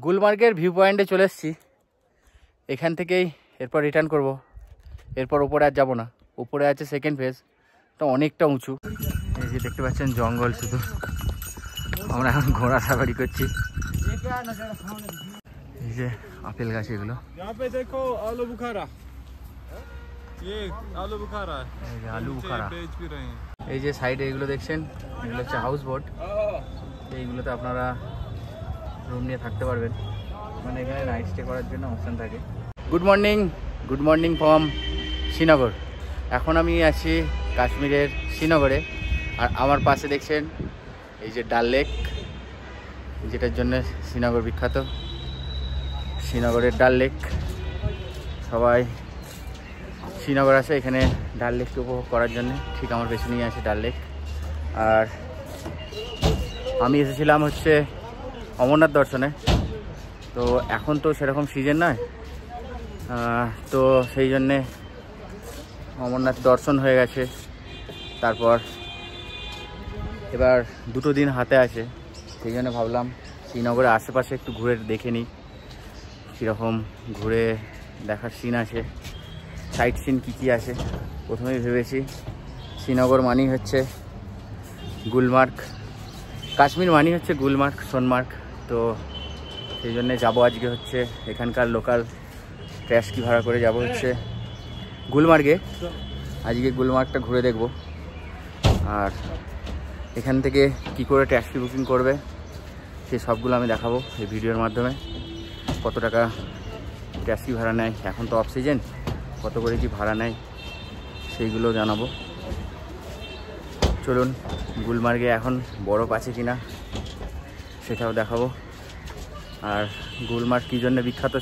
গুলমার্গের view পয়েন্টে চলে এসেছি। এখান থেকেই এরপর রিটার্ন করব। এরপর উপরে আর যাবো না। উপরে আছে সেকেন্ড ফেজ, তো অনেকটা উঁচু। এই যে দেখতে পাচ্ছেন জঙ্গল শুধু। আমরা এখন ঘোড়া সাফারি করছি। এই যে আপেল গাছ এগুলো। আলু বুখারা, আলু বুখারা। এই যে সাইডে এগুলো দেখছেন, এগুলো হচ্ছে হাউস বোট। এইগুলোতে আপনারা রুম নিয়ে থাকতে পারবেন, মানে এখানে নাইট স্টে করার জন্য অপশান থাকে। Good morning from Srinagar. এখন আমি আছি কাশ্মীরের শ্রীনগরে। আর আমার পাশে দেখছেন এই যে ডাল লেক, যেটার জন্য শ্রীনগর বিখ্যাত। শ্রীনগরের ডাল লেক, সবাই শ্রীনগর আসে এখানে ডাল লেককে উপভোগ করার জন্য। ঠিক আমার পেছনেই আছে ডাল লেক। আর আমি এসেছিলাম হচ্ছে অমরনাথ দর্শনে। তো এখন তো সেরকম সিজন নয়, তো সেই জন্যে অমরনাথ দর্শন হয়ে গেছে। তারপর এবার 2 দিন হাতে আছে, সেই জন্য ভাবলাম শ্রীনগরের আশেপাশে একটু ঘুরে দেখে নিই কীরকম ঘুরে দেখার সিন আছে, সাইট সিন কী আছে। প্রথমেই ভেবেছি শ্রীনগর মানেই হচ্ছে গুলমার্গ, কাশ্মীর মানেই হচ্ছে গুলমার্গ, সোনমার্গ। তো সেই জন্যে যাবো আজকে হচ্ছে এখানকার লোকাল ট্যাক্সি ভাড়া করে যাব হচ্ছে গুলমার্গে। আজকে গুলমার্গটা ঘুরে দেখব। আর এখান থেকে কি করে ট্যাক্সি বুকিং করবে সেই সবগুলো আমি দেখাবো এই ভিডিওর মাধ্যমে। কত টাকা ট্যাক্সি ভাড়া নেয়, এখন তো অফ সিজন, কত করে কি ভাড়া নেয় সেইগুলো জানাবো। চলুন গুলমার্গে এখন বরফ আছে কিনা সেটাও দেখাবো। আর গুলমার্গ কী জন্য বিখ্যাত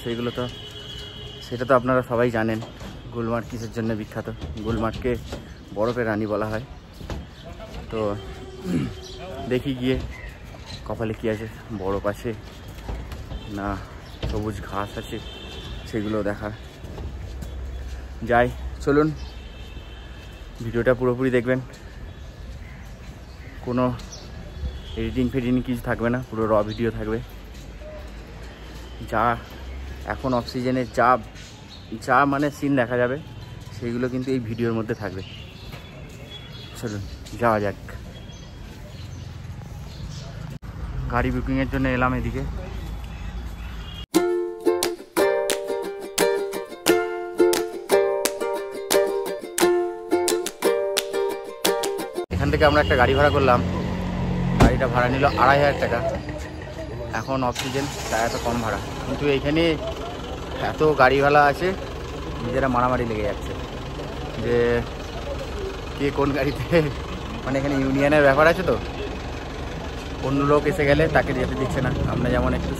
সেটা তো আপনারা সবাই জানেন। গুলমার্গ কিসের জন্য বিখ্যাত? গুলমার্গকে বরফের রানী বলা হয়। তো দেখি গিয়ে কপালে কী আছে, বরফ আছে না সবুজ ঘাস আছে, সেগুলো দেখা যাই। চলুন ভিডিওটা পুরোপুরি দেখবেন, কোনো এডিটিং ফেডিটিং কিছু থাকবে না, পুরো র ভিডিও থাকবে। যা এখন অফ সিজনে যা মানে সিন দেখা যাবে সেইগুলো কিন্তু এই ভিডিওর মধ্যে থাকবে। চলুন যাওয়া যাক। গাড়ি বুকিংয়ের জন্য এলাম এদিকে। এখান থেকে আমরা একটা গাড়ি ভাড়া করলাম। গাড়িটা ভাড়া নিল 2500 টাকা। এখন অফ সিজন তাই এত কম ভাড়া, কিন্তু এইখানে এত গাড়িওয়ালা আছে নিজেরা মারামারি লেগে যাচ্ছে যে কে কোন গাড়িতে, মানে এখানে ইউনিয়নের ব্যাপার আছে। তো অন্য লোক এসে গেলে তাকে যেতে দিচ্ছে না। আমরা যেমন একটু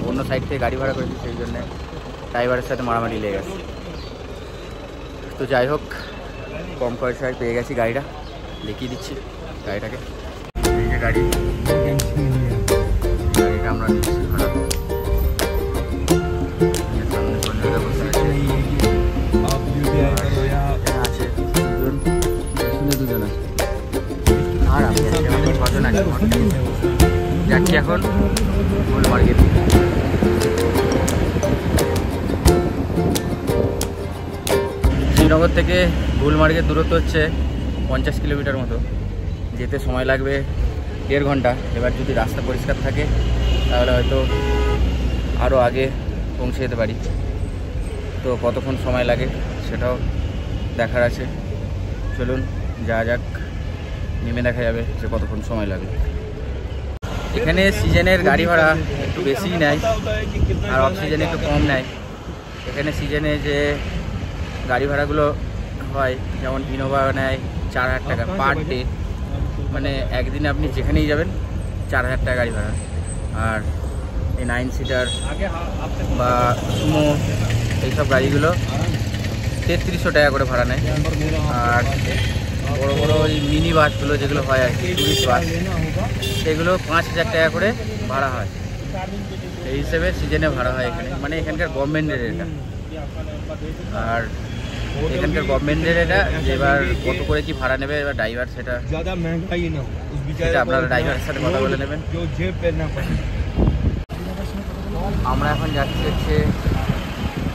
অন্য সাইড থেকে গাড়ি ভাড়া করেছি, সেই জন্যে ড্রাইভারের সাথে মারামারি লেগে গেছে। তো যাই হোক, কম পয়সায় পেয়ে গেছি গাড়িটা, দেখিয়ে দিচ্ছি গাড়িটাকে। এই যে গাড়িটা আমরা নিচ্ছি ভাড়া। আর আমি আমাদের 6 জন আছে। যাচ্ছি এখন গুলমার্গে। শ্রীনগর থেকে গুলমার্গের দূরত্ব হচ্ছে 50 কিলোমিটার মতো। যেতে সময় লাগবে 1.5 ঘন্টা। এবার যদি রাস্তা পরিষ্কার থাকে তাহলে হয়তো আরও আগে পৌঁছে যেতে পারি। তো কতক্ষণ সময় লাগে সেটাও দেখার আছে। চলুন যাওয়া যাক, নেমে দেখা যাবে যে কতক্ষণ সময় লাগে। এখানে সিজনের গাড়ি ভাড়া একটু বেশিই নেয়, আর অফ সিজনে একটু কম নেয়। এখানে সিজনে যে গাড়ি ভাড়াগুলো হয়, যেমন ইনোভা নেয় 4000 টাকা পার ডে, মানে একদিনে আপনি যেখানেই যাবেন 4000 টাকা গাড়ি ভাড়া। আর এই 9 সিটার বা সুমো এইসব গাড়িগুলো 3300 টাকা করে ভাড়া নেয়। আর বড়ো বড়ো ওই মিনি বাসগুলো যেগুলো হয় আর কি, টুরিস্ট বাস, সেগুলো 5000 টাকা করে ভাড়া হয়। এই হিসেবে সিজনে ভাড়া হয় এখানে, মানে এখানকার গভর্নমেন্টের এটা। আর এখানকার গভর্নমেন্টের এটা, এবার কত করে কি ভাড়া নেবে এবার ড্রাইভার সেটা আপনারা ড্রাইভারের সাথে কথা বলে নেবেন। আমরা এখন যাচ্ছি হচ্ছে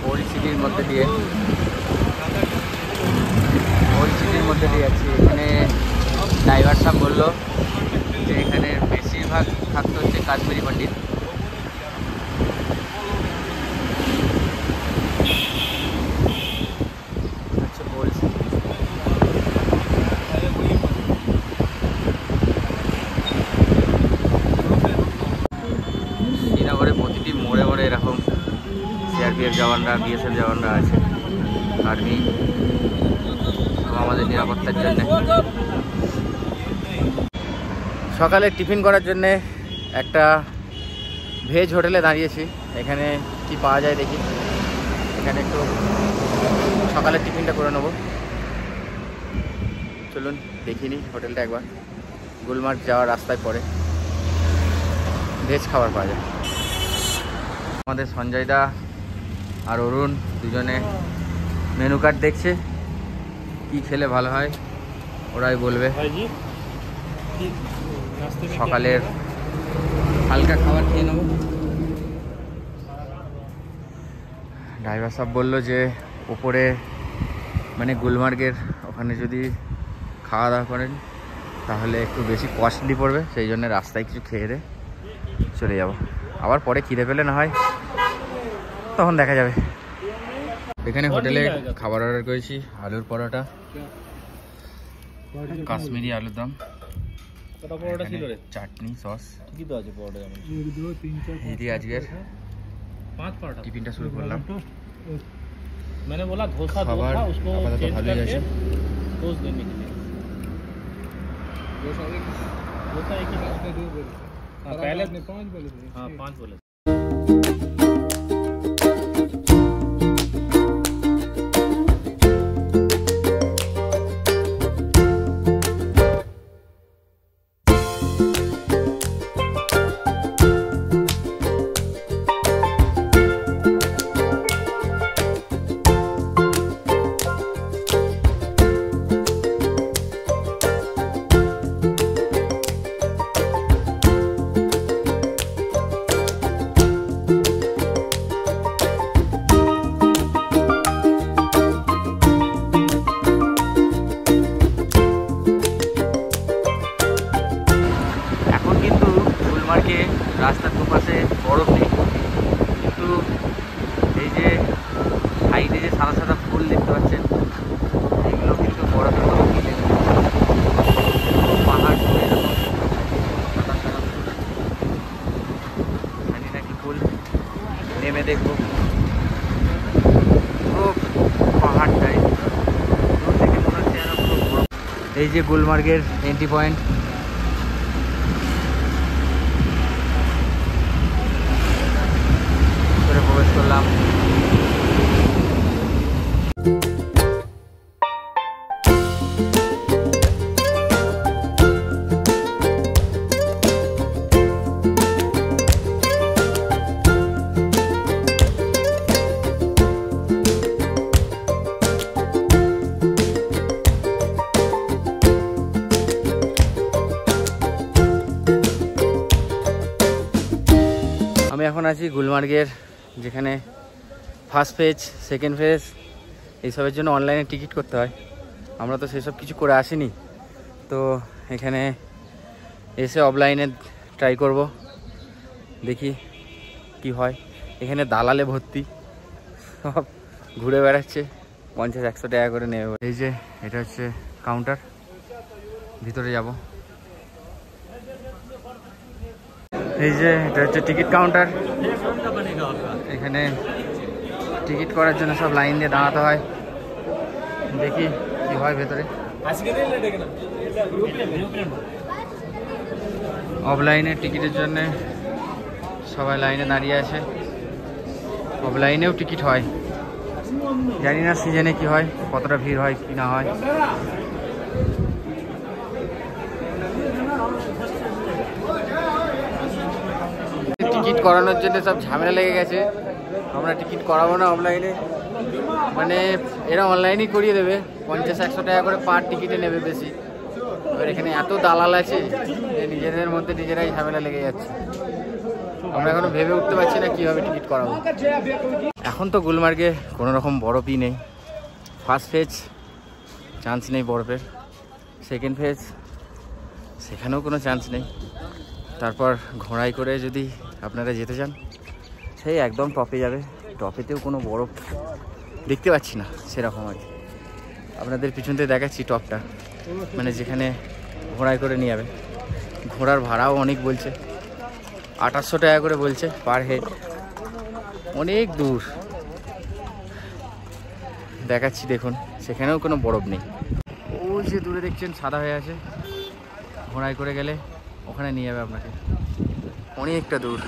ওল্ড সিটির মধ্যে দিয়ে যাচ্ছি। এখানে ড্রাইভার সাহেব বললো যে এখানে বেশিরভাগ থাকতে হচ্ছে কাশ্মীরি পণ্ডিত। শ্রীনগরে প্রতিটি মোড়ে মোড়ে এরকম সিআরপিএফ জওয়ানরা, বিএসএফ জওয়ানরা আছে, আর্মি, আমাদের নিরাপত্তার জন্য। সকালে টিফিন করার জন্যে একটা ভেজ হোটেলে দাঁড়িয়েছি। এখানে কি পাওয়া যায় দেখি, এখানে একটু সকালের টিফিনটা করে নেবো। চলুন দেখিনি হোটেলটা একবার। গুলমার্গ যাওয়ার রাস্তায় পড়ে, ভেজ খাবার পাওয়া যায়। আমাদের সঞ্জয় দা আর অরুণ দুজনে মেনু কার্ড দেখছে, কি খেলে ভালো হয় ওরাই বলবে। সকালের হালকা খাবার খেয়ে নেব। ড্রাইভার সাহেব বললো যে উপরে মানে গুলমার্গের ওখানে যদি খাওয়া দাওয়া করেন তাহলে একটু বেশি কস্টলি পড়বে, সেই জন্য রাস্তায় কিছু খেয়ে দে চলে যাব। আবার পরে খিদে পেলে না হয় তখন দেখা যাবে। এখানে হোটেলে খাবার অর্ডার করেছি, আলুর পরোটা, কাশ্মীরি আলুর দম, চাটনি, সস। এই আজকের টিফিনটা শুরু করলাম। খাবার আপাতত ভালোই আছে। রাস্তার দুপাশে বরফ নেই, কিন্তু এই যে সাইডে যে সাদা সাদা ফুল দেখতে পাচ্ছেন এগুলো কিন্তু বরফের মতো মিলে পাহাড় জুড়ে এরকম সাদা সাদা ফুল। জানি না কি ফুল, নেমে দেখবো। পুরো পাহাড়টাই দূর থেকে মনে হচ্ছে যেন পুরো বরফ। এই যে গুলমার্গের এন্ট্রি পয়েন্ট, প্রবেশ করলাম। আমি এখন আছি গুলমার্গের, যেখানে ফার্স্ট ফেজ, সেকেন্ড ফেজ এইসবের জন্য অনলাইনে টিকিট করতে হয়। আমরা তো সেসব কিছু করে আসিনি, তো এখানে এসে অফলাইনে ট্রাই করব, দেখি কি হয়। এখানে দালালে ভর্তি, সব ঘুরে বেড়াচ্ছে, 50-100 টাকা করে নেবে। এই যে এটা হচ্ছে কাউন্টার, ভিতরে যাব। এই যে এটা হচ্ছে টিকিট কাউন্টার। এখানে টিকিট করার জন্য সব লাইন দিয়ে দাঁড়াতে হয়, দেখি কি হয় ভেতরে। অফলাইনে টিকিটের জন্য সবাই লাইনে দাঁড়িয়ে আছে, অফলাইনেও টিকিট হয়। জানি না সিজনে কি হয়, কতটা ভিড় হয় কি না হয়। টিকিট করানোর জন্য সব ঝামেলা লেগে গেছে। আমরা টিকিট করাবো না অফলাইনে, মানে এরা অনলাইনেই করিয়ে দেবে। 50-100 টাকা করে পার টিকিটে নেবে বেশি। এবার এখানে এত দালাল আছে যে নিজেদের মধ্যে নিজেরাই ঝামেলা লেগে যাচ্ছে। আমরা এখনো ভেবে উঠতে পারছি না কীভাবে টিকিট করাবো। এখন তো গুলমার্গে কোনো রকম বরফই নেই। ফার্স্ট ফেজ চান্স নেই বরফের, সেকেন্ড ফেজ সেখানেও কোনো চান্স নেই। তারপর ঘোড়ায় করে যদি আপনারা যেতে চান সেই একদম টপে যাবে, টপেতেও কোনো বরফ দেখতে পাচ্ছি না সেরকম আর কি। আপনাদের পিছন থেকে দেখাচ্ছি টপটা, মানে যেখানে ঘোড়ায় করে নিয়ে যাবে। ঘোড়ার ভাড়াও অনেক বলছে, 2800 টাকা করে বলছে পার হেড, অনেক দূর দেখাচ্ছি দেখুন, সেখানেও কোনো বরফ নেই। ওই যে দূরে দেখছেন সাদা হয়ে আছে, ঘোড়ায় করে গেলে ওখানে নিয়ে যাবে আপনাকে, অনেকটা দূর,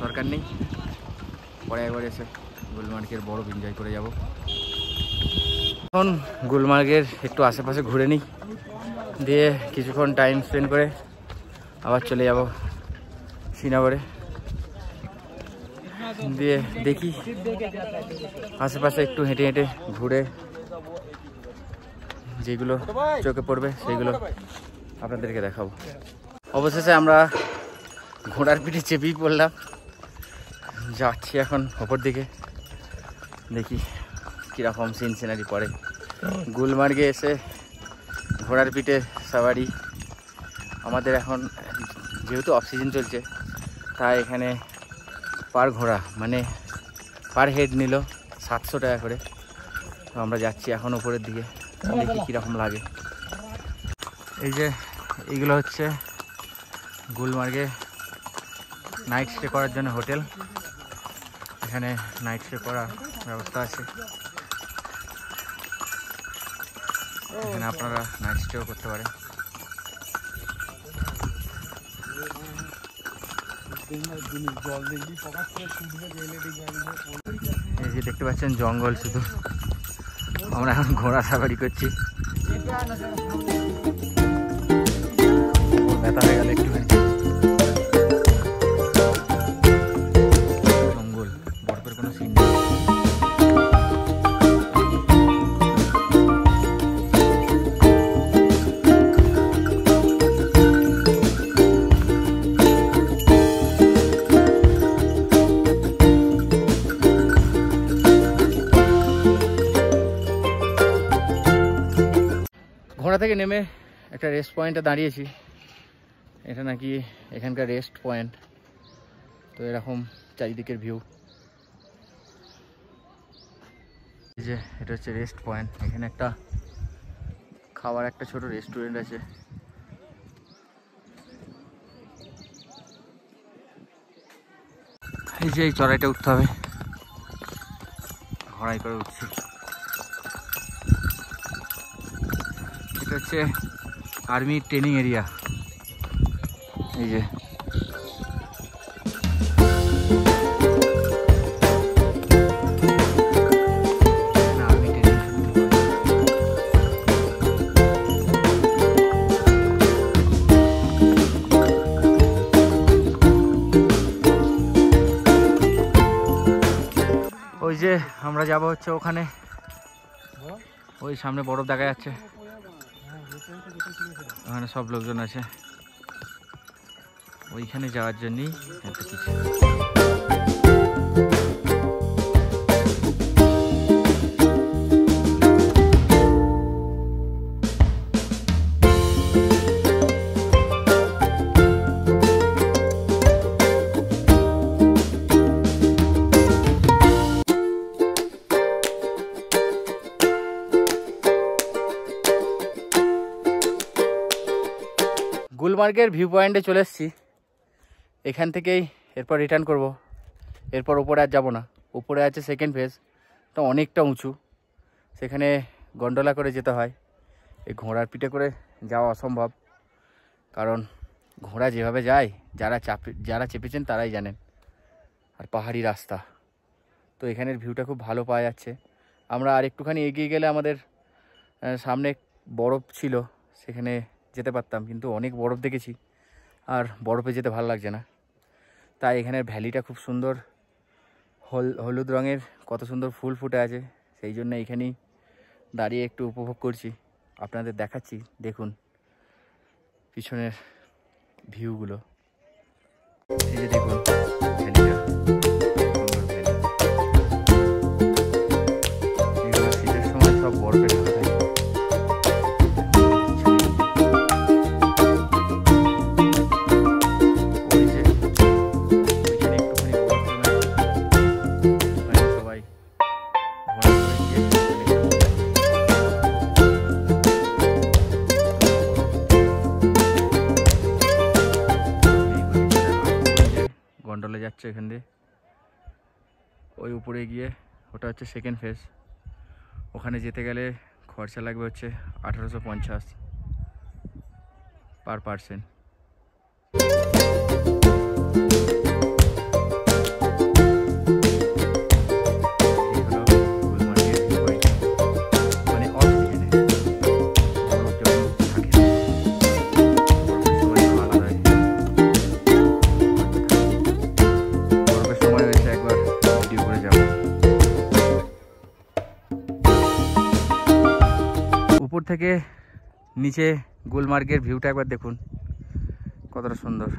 দরকার নেই। পরে একবার এসে গুলমার্গের বরফ এনজয় করে যাব। এখন গুলমার্গের একটু আশেপাশে ঘুরে নিই, দিয়ে কিছুক্ষণ টাইম স্পেন্ড করে আবার চলে যাব শ্রীনগরে। দিয়ে দেখি আশেপাশে একটু হেঁটে হেঁটে ঘুরে যেগুলো চোখে পড়বে সেইগুলো আপনাদেরকে দেখাবো। অবশেষে আমরা ঘোড়ার পিঠে চেপেই পড়লাম, যাচ্ছি এখন ওপর দিকে, দেখি কীরকম সিন সিনারি পড়ে। গুলমার্গে এসে ঘোড়ার পিঠে সাওয়ারি আমাদের এখন যেহেতু অফ সিজন চলছে, তাই এখানে পার ঘোড়া মানে পার হেড নিল 700 টাকা করে। তো আমরা যাচ্ছি এখন উপরের দিকে, দেখি কীরকম লাগে। এই যে এইগুলো হচ্ছে গুলমার্গে নাইট স্টে করার জন্য হোটেল, এখানে নাইট স্টে করার ব্যবস্থা আছে, এখানে আপনারা নাইট স্টেও করতে পারেন। এই যে দেখতে পাচ্ছেন জঙ্গল শুধু, আমরা এখন ঘোড়া সাফারি করছি, ব্যথা হয়ে গেল একটুখানি। জঙ্গল, বরফের কোনো সিন নেই। ঘোড়া থেকে নেমে একটা রেস্ট পয়েন্টে দাঁড়িয়েছি, এটা নাকি এখানকার রেস্ট পয়েন্ট। তো এরকম চারিদিকের ভিউ, এই যে এটা হচ্ছে রেস্ট পয়েন্ট। এখানে একটা খাওয়ার একটা ছোট রেস্টুরেন্ট আছে। এই যে এই চড়াইটা উঠতে হবে, ঘোড়াই করে উঠছি। এটা হচ্ছে আর্মি ট্রেনিং এরিয়া, এই যে আর্মি ট্রেনিং। ওই যে আমরা যাব হচ্ছে ওখানে, ওই সামনে বরফ দেখা যাচ্ছে, ওখানে সব লোকজন আছে, ওইখানে যাওয়ার জন্যই এত কিছু। গুলমার্গের ভিউ পয়েন্টে চলে এসেছি, এখান থেকেই এরপর রিটার্ন করব। এরপর ওপরে আর যাবো না, উপরে আছে সেকেন্ড ফেজ, তো অনেকটা উঁচু, সেখানে গন্ডোলা করে যেতে হয়। এই ঘোড়ার পিঠে করে যাওয়া অসম্ভব, কারণ ঘোড়া যেভাবে যায় যারা চেপেছেন তারাই জানেন, আর পাহাড়ি রাস্তা। তো এখানের ভিউটা খুব ভালো পাওয়া যাচ্ছে। আমরা আর একটুখানি এগিয়ে গেলে আমাদের সামনে বরফ ছিল, সেখানে যেতে পারতাম, কিন্তু অনেক বরফ দেখেছি আর বরফে যেতে ভালো লাগছে না। তাই এখানের ভ্যালিটা খুব সুন্দর, হলুদ রঙের কত সুন্দর ফুল ফুটে আছে, সেই জন্য এখানেই দাঁড়িয়ে একটু উপভোগ করছি। আপনাদের দেখাচ্ছি, দেখুন পিছনের ভিউগুলো। এই যে দেখুন ভ্যালিটা, সুন্দর ভ্যালি। এগুলো শীতের সময় সব বরফে ঢাকা থাকে। ওই যে ওইখানে একটুখানি বরফ জমে আছে, ওখানে সবাই ঘোরাঘুরি গিয়ে গন্ডলে যাচ্ছে এখান দিয়ে ওই উপরে গিয়ে, ওটা হচ্ছে সেকেন্ড ফেজ। ওখানে যেতে গেলে খরচা লাগবে হচ্ছে 1850 পার পার্সন। উপর থেকে নিচে গুলমার্গের ভিউটা একবার দেখুন কতটা সুন্দর।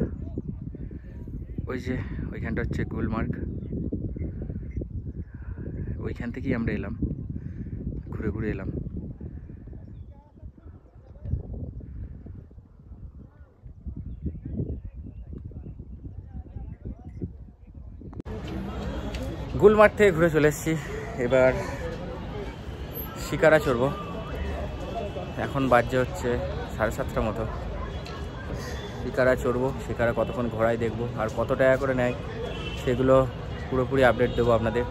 ওই যে ওইখানটা হচ্ছে গুলমার্গ, ওইখান থেকেই আমরা এলাম, ঘুরে ঘুরে এলাম। গুলমার্গ থেকে ঘুরে চলে এসেছি, এবার শিকারা চড়বো। এখন বাজে হচ্ছে 7:30 মতো। শিকারা চড়বো, শিকারা কতক্ষণ ঘোরায় দেখবো, আর কত টাকা করে নেয় সেগুলো পুরোপুরি আপডেট দেবো আপনাদের,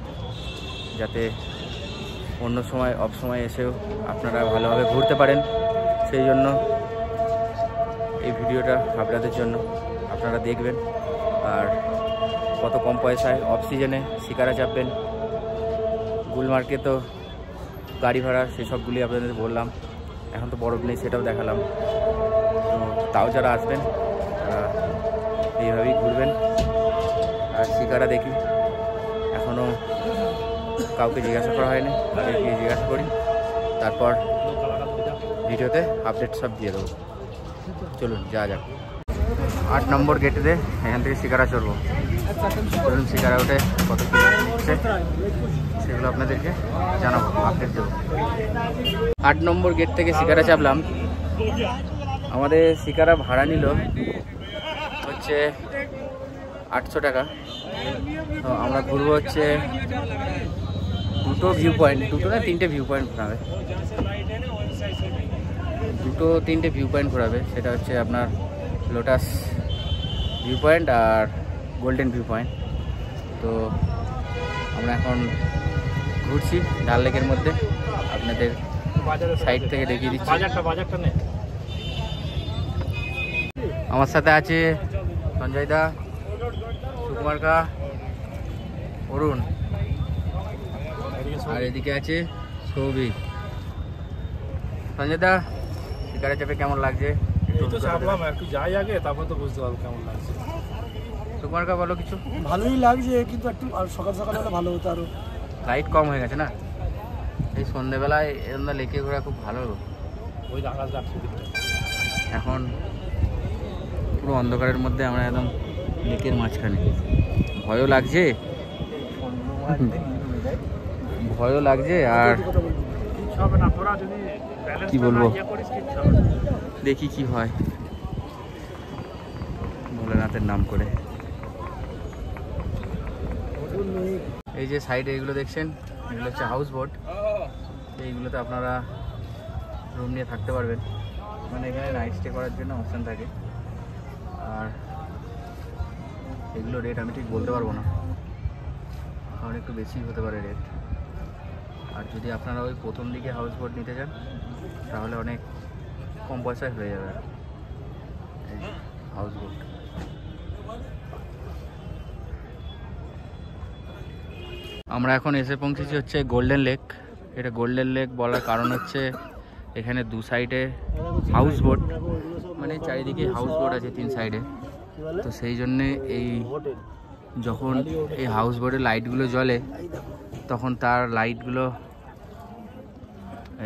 যাতে অন্য সময় অফ সময় এসেও আপনারা ভালোভাবে ঘুরতে পারেন। সেই জন্য এই ভিডিওটা আপনাদের জন্য, আপনারা দেখবেন। আর কত কম পয়সায় অফ সিজনে শিকারা চাপবেন। গুলমার্গে তো গাড়ি ভাড়া সেসবগুলি আপনাদের বললাম, এখন তো বরফ নেই সেটাও দেখালাম। তো তাও যারা আসবেন তারা এইভাবেই ঘুরবেন। আর শিকারা দেখি, এখনও কাউকে জিজ্ঞাসা করা হয়নি, আগে গিয়ে জিজ্ঞাসা করি, তারপর ভিডিওতে আপডেট সব দিয়ে দেবো। চলুন যা যাক। 8 নম্বর গেটেতে এখান থেকে শিকারা চড়বো। চলুন শিকারা উঠে কত কি নিচ্ছে সেগুলো আপনাদেরকে জানাবো, আপডেট দেবো। 8 নম্বর গেট থেকে শিকারা চাপলাম। আমাদের শিকারা ভাড়া নিল হচ্ছে 800 টাকা। তো আমরা ঘুরবো হচ্ছে দুটো ভিউ পয়েন্ট, দুটো না 3টে ভিউ পয়েন্ট ঘোরাবে, 2-3টে ভিউ পয়েন্ট ঘোরাবে। সেটা হচ্ছে আপনার লোটাস ভিউ পয়েন্ট আর গোল্ডেন ভিউ পয়েন্ট। তো আমরা এখন ঘুরছি ডাল লেকের মধ্যে, আপনাদের সাইড থেকে দেখিয়ে দিচ্ছি। আমার সাথে আছে সঞ্জয় দা, সুকুমার কা, অরুণ, আর এদিকে আছে সৌভিক। সঞ্জয় দা, শিকারা চাপে কেমন লাগছে? একটু যাই আগে, তারপর তো বুঝতে পারবো কেমন লাগছে। সুকুমার কা বলো কিছু। ভালোই লাগছে, কিন্তু একটু আর সকাল সকাল হলে ভালো হতো। আরো লাইট কম হয়ে গেছে না, এই সন্ধ্যেবেলায় এরকম লেকে ঘোরা খুব ভালো। ওই আকাশ লাগছে, এখন পুরো অন্ধকারের মধ্যে আমরা একদম লেকের মাঝখানে। ভয়ও লাগছে, ভয়ও লাগছে, আর কি বলবো, দেখি কি হয় ভোলেনাথের নাম করে। এই যে সাইডে এগুলো দেখছেন, এগুলো হচ্ছে হাউস বোট। এইগুলোতে আপনারা রুম নিয়ে থাকতে পারবেন, মানে এখানে নাইট স্টে করার জন্য অপশান থাকে। আর এগুলো রেট আমি ঠিক বলতে পারবো না, কারণ একটু বেশি হতে পারে রেট। আর যদি আপনারা ওই প্রথম দিকে হাউস বোট নিতে চান তাহলে অনেক কম পয়সায় হয়ে যাবে এই হাউস বোট। আমরা এখন এসে পৌঁছেছি হচ্ছে গোল্ডেন লেক। এটা গোল্ডেন লেক বলার কারণ হচ্ছে এখানে দু সাইডে হাউস বোট, মানে চারিদিকে হাউস বোট আছে 3 সাইডে। তো সেই জন্যে এই যখন এই হাউস বোটের লাইটগুলো জ্বলে তখন তার লাইটগুলো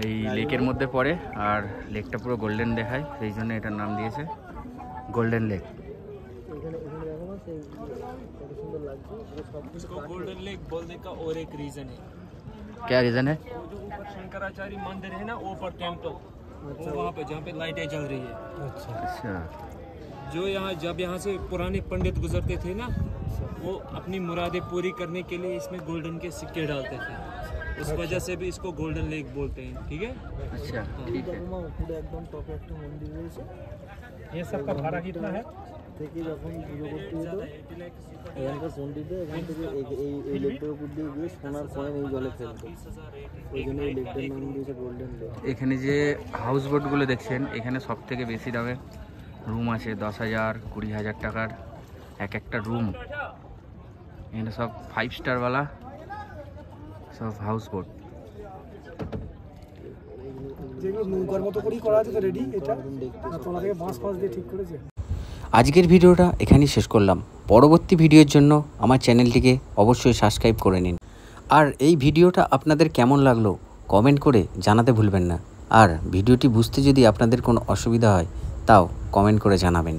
এই লেকের মধ্যে পড়ে আর লেকটা পুরো গোল্ডেন দেখায়, সেই জন্য এটার নাম দিয়েছে গোল্ডেন লেক। इसको गोल्डन लेक बोलने का और एक रीजन है। क्या रीज़न है? वो जो ऊपर शंकराचार्य मंदिर है ना, ऊपर टेम्पल, वो वहाँ पे जहाँ पे लाइटें जल रही है। अच्छा। जो यहाँ जब यहाँ से पुराने पंडित गुजरते थे ना, वो अपनी मुरादें पूरी करने के लिए इसमें गोल्डन के सिक्के डालते थे, उस वजह से भी इसको गोल्डन लेक बोलते हैं। ठीक है। अच्छा ठीक है। একদম টপে একটা মন্দির রয়েছে ये सब का भाड़ा कितना है? থেকে যখন পুজো করতে যেত এখানকার পন্ডিতরা এখান থেকে এই লেকটার উপর দিয়ে গিয়ে সোনার কয়েন এই জলে ফেলতো, ওই জন্য এই লেকটার নাম দিয়েছে গোল্ডেন লেক। এখানে যে হাউস বোটগুলো দেখছেন, এখানে সব থেকে বেশি দামে রুম আছে, 10,000 20,000 টাকার এক একটা রুম। এখানে সব 5 স্টারওয়ালা সব হাউস বোট। যেগুলো নৌকার মতো করেই করা আছে তো রেডি, এটা তোলা থেকে বাঁশ ফাঁস দিয়ে ঠিক করেছে। আজকের ভিডিওটা এখানেই শেষ করলাম। পরবর্তী ভিডিওর জন্য আমার চ্যানেলটিকে অবশ্যই সাবস্ক্রাইব করে নিন। আর এই ভিডিওটা আপনাদের কেমন লাগলো কমেন্ট করে জানাতে ভুলবেন না। আর ভিডিওটি বুঝতে যদি আপনাদের কোনো অসুবিধা হয় তাও কমেন্ট করে জানাবেন।